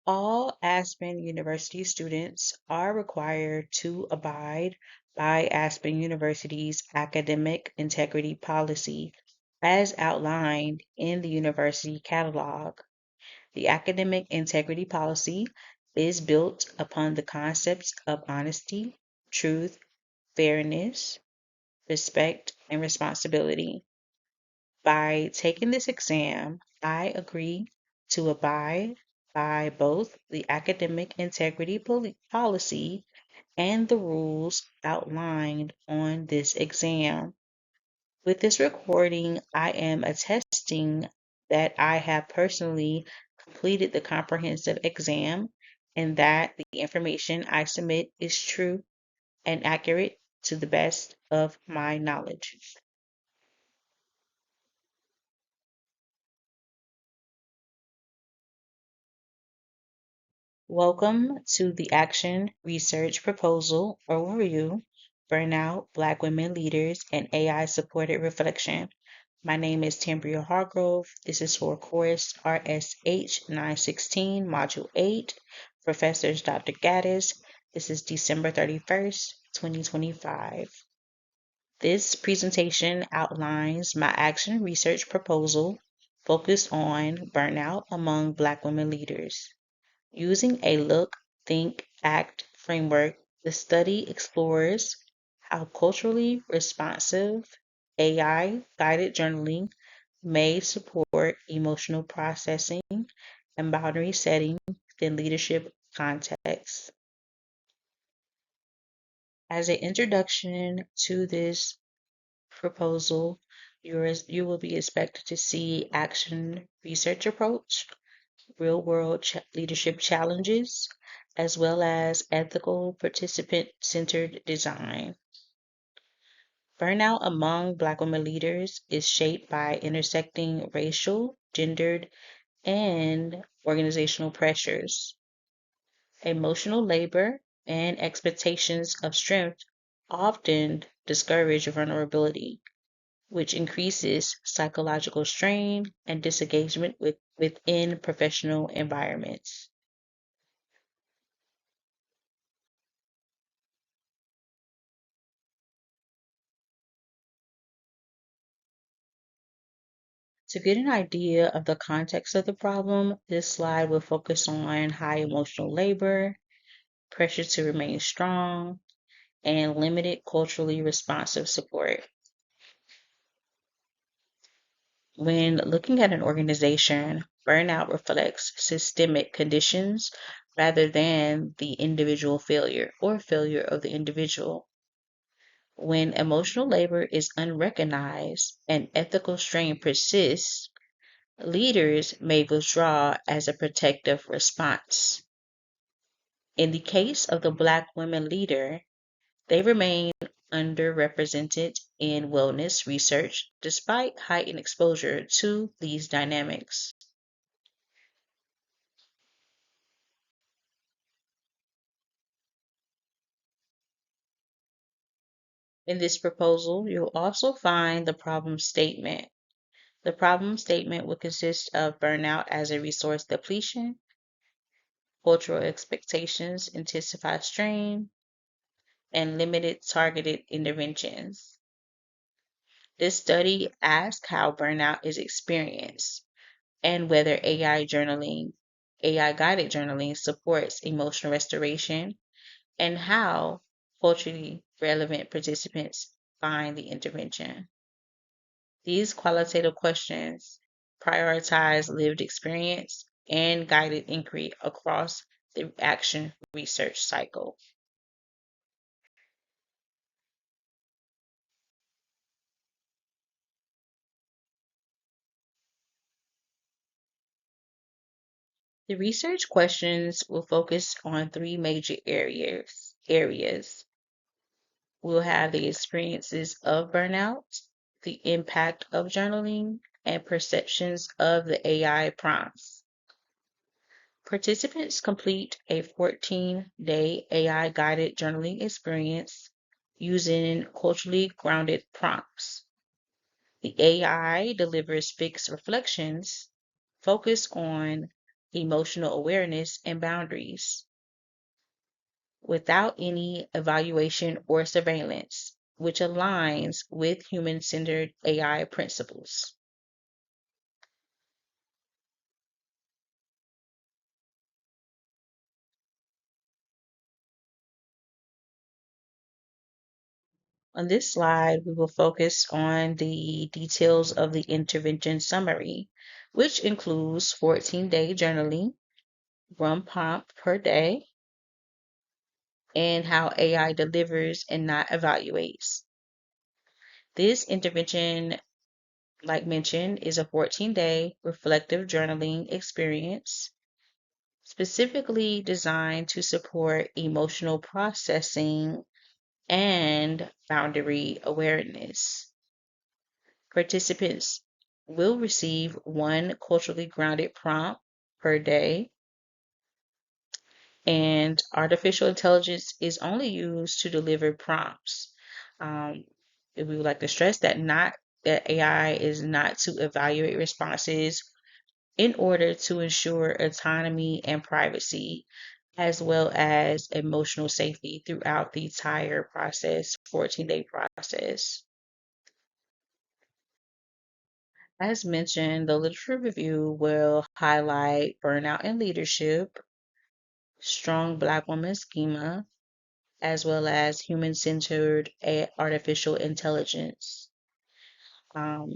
All Aspen University students are required to abide by Aspen University's academic integrity policy as outlined in the university catalog. The academic integrity policy is built upon the concepts of honesty, truth, fairness, respect, and responsibility. By taking this exam, I agree to abide by both the academic integrity policy and the rules outlined on this exam. With this recording, I am attesting that I have personally completed the comprehensive exam and that the information I submit is true and accurate to the best of my knowledge. Welcome to the Action Research Proposal Overview, Burnout, Black Women Leaders, and AI-Supported Reflection. My name is Tambria Hargrove. This is for course RSH916 Module 8, Professors Dr. Gaddis. This is December 31st, 2025. This presentation outlines my action research proposal focused on burnout among Black women leaders. Using a look, think, act framework, the study explores how culturally responsive AI-guided journaling may support emotional processing and boundary setting within leadership contexts. As an introduction to this proposal, you will be expected to see action research approach, real-world leadership challenges, as well as ethical participant-centered design. Burnout among Black women leaders is shaped by intersecting racial, gendered, and organizational pressures. Emotional labor and expectations of strength often discourage vulnerability, which increases psychological strain and disengagement within professional environments. To get an idea of the context of the problem, this slide will focus on high emotional labor, pressure to remain strong, and limited culturally responsive support. When looking at an organization, burnout reflects systemic conditions rather than the individual failure or failure of the individual. When emotional labor is unrecognized and ethical strain persists, leaders may withdraw as a protective response. In the case of the Black women leader, they remain underrepresented in wellness research despite heightened exposure to these dynamics. In this proposal, you'll also find the problem statement. The problem statement will consist of burnout as a resource depletion, cultural expectations intensify strain, and limited targeted interventions. This study asks how burnout is experienced and whether AI guided journaling supports emotional restoration, and how culturally relevant participants find the intervention. These qualitative questions prioritize lived experience and guided inquiry across the action research cycle. The research questions will focus on three major areas. We'll have the experiences of burnout, the impact of journaling, and perceptions of the AI prompts. Participants complete a 14-day AI-guided journaling experience using culturally grounded prompts. The AI delivers fixed reflections focused on emotional awareness, and boundaries without any evaluation or surveillance, which aligns with human centered AI principles. On this slide, we will focus on the details of the intervention summary, which includes 14-day journaling, one prompt per day, and how AI delivers and not evaluates. This intervention, like mentioned, is a 14-day reflective journaling experience specifically designed to support emotional processing and boundary awareness. Participants will receive one culturally grounded prompt per day, and artificial intelligence is only used to deliver prompts. Um, we would like to stress that AI is not to evaluate responses in order to ensure autonomy and privacy, as well as emotional safety throughout the entire process, 14-day process. As mentioned, the literature review will highlight burnout and leadership, strong Black woman schema, as well as human-centered artificial intelligence. Um,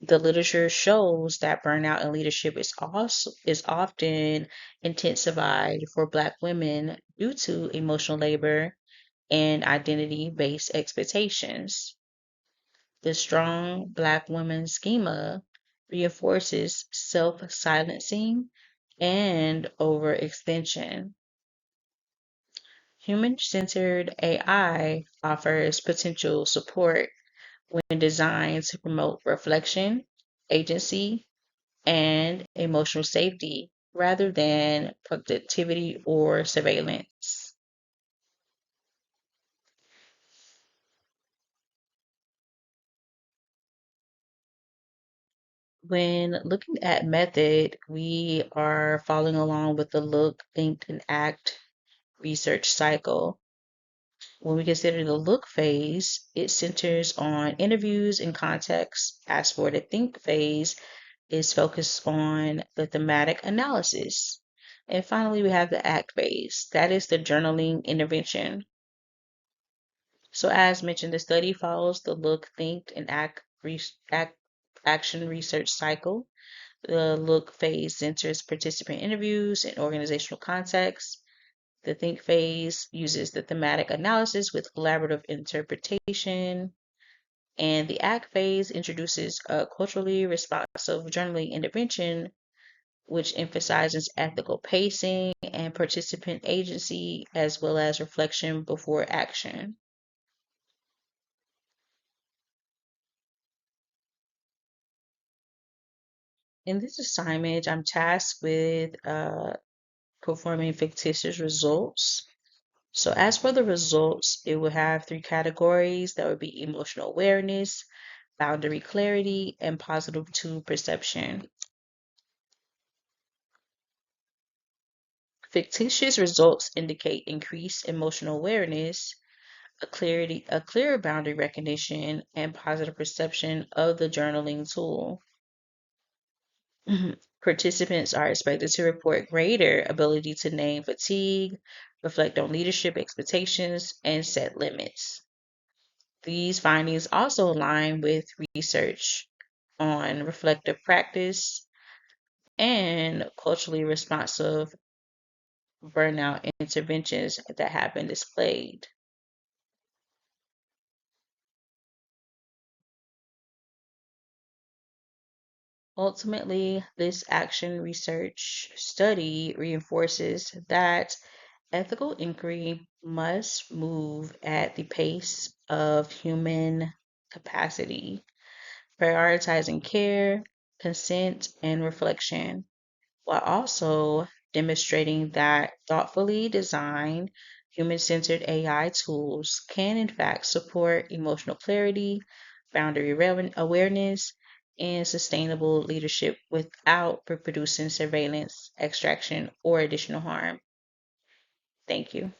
the literature shows that burnout and leadership is often intensified for Black women due to emotional labor and identity-based expectations. The strong Black woman schema reinforces self-silencing and overextension. Human-centered AI offers potential support when designed to promote reflection, agency, and emotional safety rather than productivity or surveillance. When looking at method, we are following along with the look, think, and act research cycle. When we consider the look phase, it centers on interviews and context. As for the think phase, is focused on the thematic analysis. And finally, we have the act phase. That is the journaling intervention. So as mentioned, the study follows the look, think, and action research cycle. The look phase centers participant interviews and organizational context. The think phase uses the thematic analysis with collaborative interpretation. And the act phase introduces a culturally responsive journaling intervention, which emphasizes ethical pacing and participant agency, as well as reflection before action. In this assignment, I'm tasked with performing fictitious results. So as for the results, it will have three categories. That would be emotional awareness, boundary clarity, and positive to perception. Fictitious results indicate increased emotional awareness, a clearer boundary recognition, and positive perception of the journaling tool. Participants are expected to report greater ability to name fatigue, reflect on leadership expectations, and set limits. These findings also align with research on reflective practice and culturally responsive burnout interventions that have been displayed. Ultimately, this action research study reinforces that ethical inquiry must move at the pace of human capacity, prioritizing care, consent, and reflection, while also demonstrating that thoughtfully designed human centered AI tools can, in fact, support emotional clarity, boundary awareness, and sustainable leadership without reproducing surveillance, extraction, or additional harm. Thank you.